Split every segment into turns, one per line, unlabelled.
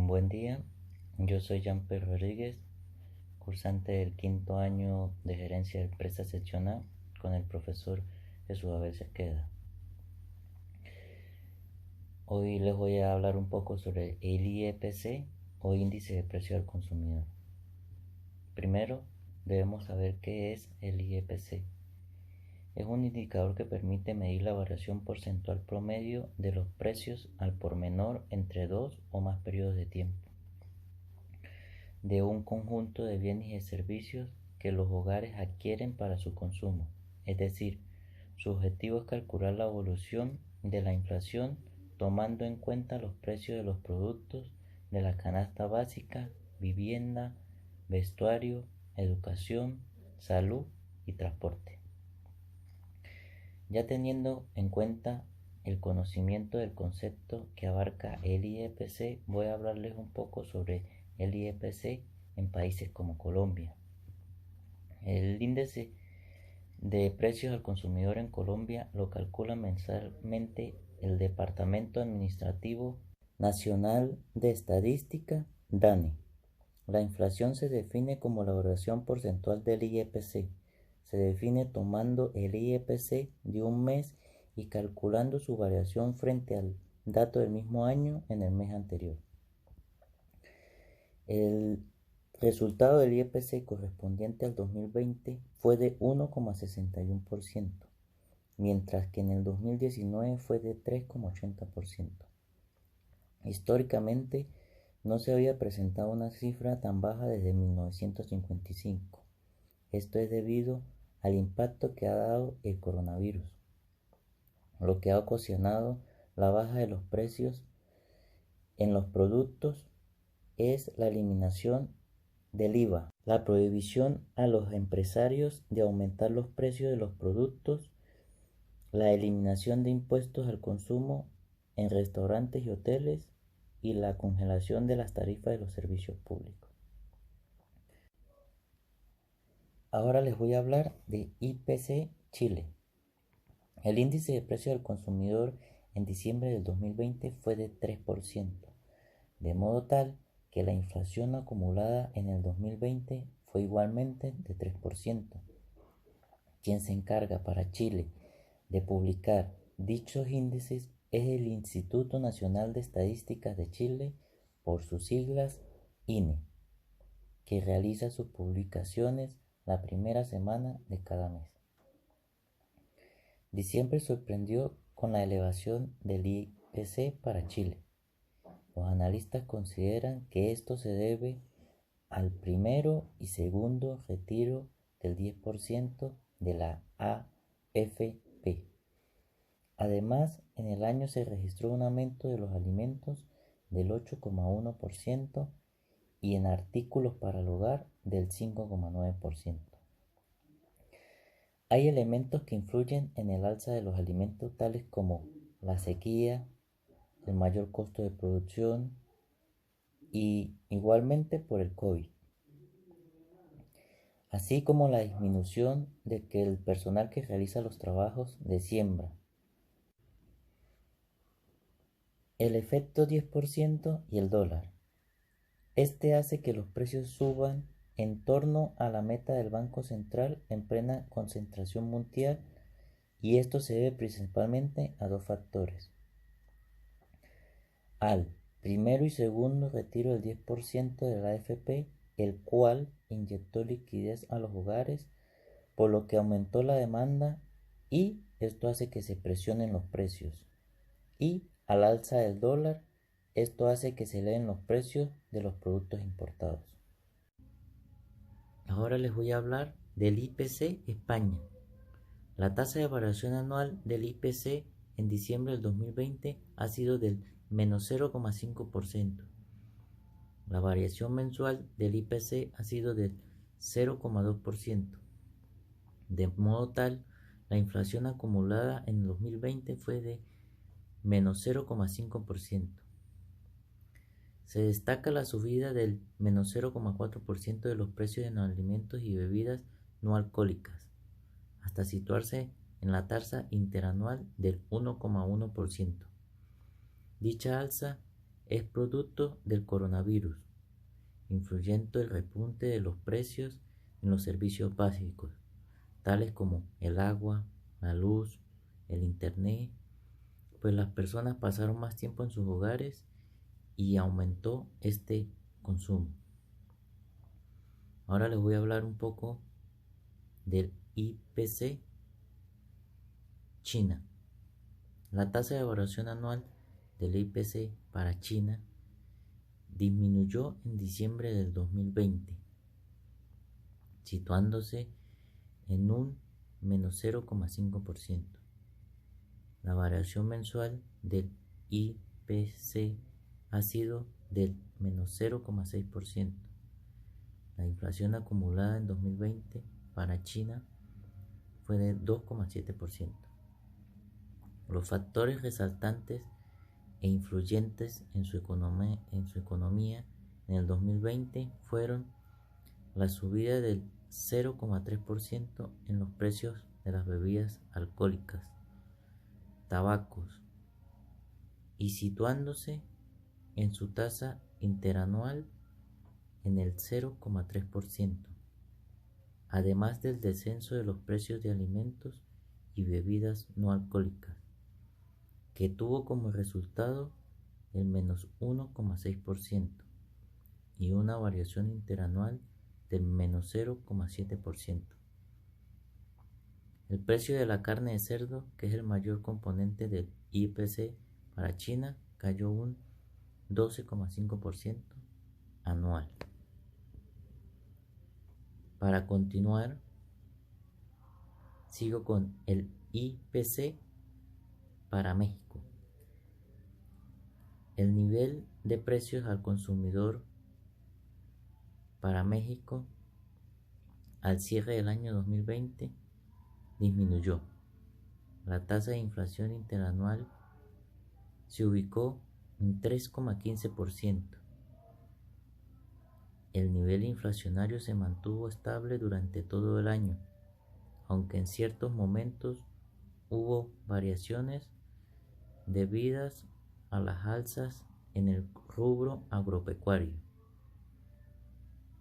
Buen día, yo soy Jean-Pierre Rodríguez, cursante del quinto año de Gerencia de Empresa Sección A con el profesor Jesús Abel Cerqueda. Hoy les voy a hablar un poco sobre el IEPC o Índice de Precio al Consumidor. Primero, debemos saber qué es el IEPC. Es un indicador que permite medir la variación porcentual promedio de los precios al por menor entre dos o más periodos de tiempo de un conjunto de bienes y servicios que los hogares adquieren para su consumo. Es decir, su objetivo es calcular la evolución de la inflación tomando en cuenta los precios de los productos de la canasta básica, vivienda, vestuario, educación, salud y transporte. Ya teniendo en cuenta el conocimiento del concepto que abarca el IEPC, voy a hablarles un poco sobre el IEPC en países como Colombia. El índice de precios al consumidor en Colombia lo calcula mensualmente el Departamento Administrativo Nacional de Estadística, DANE. La inflación se define como la variación porcentual del IEPC. Se define tomando el IEPC de un mes y calculando su variación frente al dato del mismo año en el mes anterior. El resultado del IEPC correspondiente al 2020 fue de 1,61%, mientras que en el 2019 fue de 3,80%. Históricamente, no se había presentado una cifra tan baja desde 1955. Esto es debido al impacto que ha dado el coronavirus, lo que ha ocasionado la baja de los precios en los productos es la eliminación del IVA, la prohibición a los empresarios de aumentar los precios de los productos, la eliminación de impuestos al consumo en restaurantes y hoteles y la congelación de las tarifas de los servicios públicos. Ahora les voy a hablar de IPC Chile. El índice de precio del consumidor en diciembre del 2020 fue de 3%, de modo tal que la inflación acumulada en el 2020 fue igualmente de 3%. Quien se encarga para Chile de publicar dichos índices es el Instituto Nacional de Estadísticas de Chile, por sus siglas INE, que realiza sus publicaciones la primera semana de cada mes. Diciembre sorprendió con la elevación del IPC para Chile. Los analistas consideran que esto se debe al primero y segundo retiro del 10% de la AFP. Además, en el año se registró un aumento de los alimentos del 8,1% y en artículos para el hogar del 5,9%. Hay elementos que influyen en el alza de los alimentos tales como la sequía, el mayor costo de producción y igualmente por el COVID, así como la disminución de que el personal que realiza los trabajos de siembra. El efecto 10% y el dólar. Este hace que los precios suban en torno a la meta del Banco Central en plena concentración mundial, y esto se debe principalmente a dos factores: al primero y segundo retiro del 10% de la AFP, el cual inyectó liquidez a los hogares, por lo que aumentó la demanda y esto hace que se presionen los precios, y al alza del dólar, esto hace que se eleven los precios de los productos importados. Ahora les voy a hablar del IPC España. La tasa de variación anual del IPC en diciembre del 2020 ha sido del menos 0,5%. La variación mensual del IPC ha sido del 0,2%. De modo tal, la inflación acumulada en el 2020 fue de menos 0,5%. Se destaca la subida del menos 0,4% de los precios de los alimentos y bebidas no alcohólicas, hasta situarse en la tasa interanual del 1,1%. Dicha alza es producto del coronavirus, influyendo el repunte de los precios en los servicios básicos, tales como el agua, la luz, el internet, pues las personas pasaron más tiempo en sus hogares y aumentó este consumo. Ahora les voy a hablar un poco del IPC China. La tasa de variación anual del IPC para China disminuyó en diciembre del 2020, situándose en un -0,5%. La variación mensual del IPC ha sido del -0,6%. La inflación acumulada en 2020 para China fue de 2,7%. Los factores resaltantes e influyentes en su economía en el 2020 fueron la subida del 0,3% en los precios de las bebidas alcohólicas, tabacos, y situándose en su tasa interanual en el 0,3%, además del descenso de los precios de alimentos y bebidas no alcohólicas, que tuvo como resultado el -1,6% y una variación interanual del -0,7%. El precio de la carne de cerdo, que es el mayor componente del IPC para China, cayó un 12,5% anual. Para continuar, sigo con el IPC para México. El nivel de precios al consumidor para México al cierre del año 2020 disminuyó. La tasa de inflación interanual se ubicó en 3,15%. El nivel inflacionario se mantuvo estable durante todo el año, aunque en ciertos momentos hubo variaciones debidas a las alzas en el rubro agropecuario.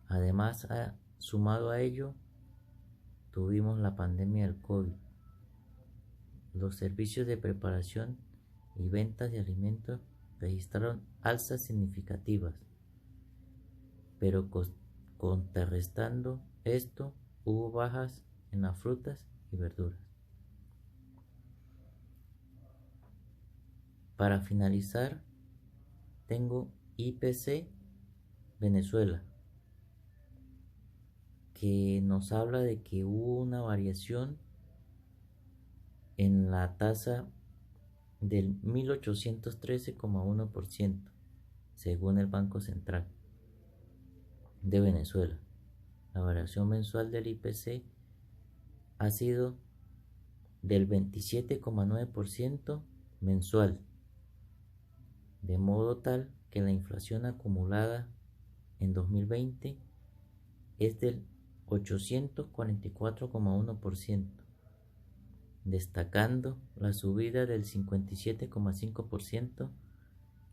Además, sumado a ello, tuvimos la pandemia del COVID. Los servicios de preparación y ventas de alimentos registraron alzas significativas, pero contrarrestando esto, hubo bajas en las frutas y verduras. Para finalizar, tengo IPC Venezuela, que nos habla de que hubo una variación en la tasa del 1813,1%, según el Banco Central de Venezuela. La variación mensual del IPC ha sido del 27,9% mensual, de modo tal que la inflación acumulada en 2020 es del 844,1%, destacando la subida del 57,5%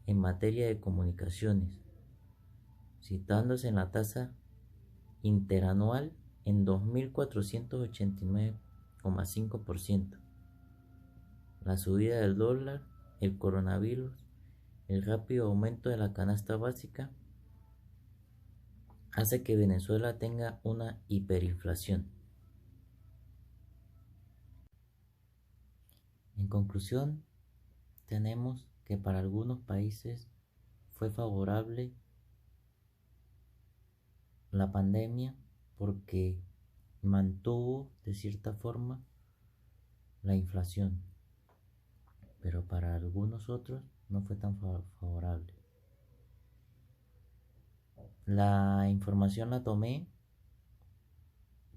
en materia de comunicaciones, situándose en la tasa interanual en 2.489,5%. La subida del dólar, el coronavirus, el rápido aumento de la canasta básica hace que Venezuela tenga una hiperinflación. En conclusión, tenemos que para algunos países fue favorable la pandemia porque mantuvo de cierta forma la inflación, pero para algunos otros no fue tan favorable. La información la tomé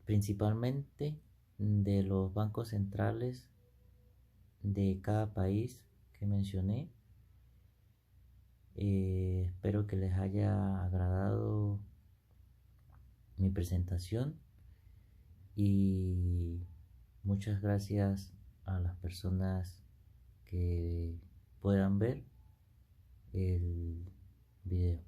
principalmente de los bancos centrales de cada país que mencioné. Espero que les haya agradado mi presentación y muchas gracias a las personas que puedan ver el video.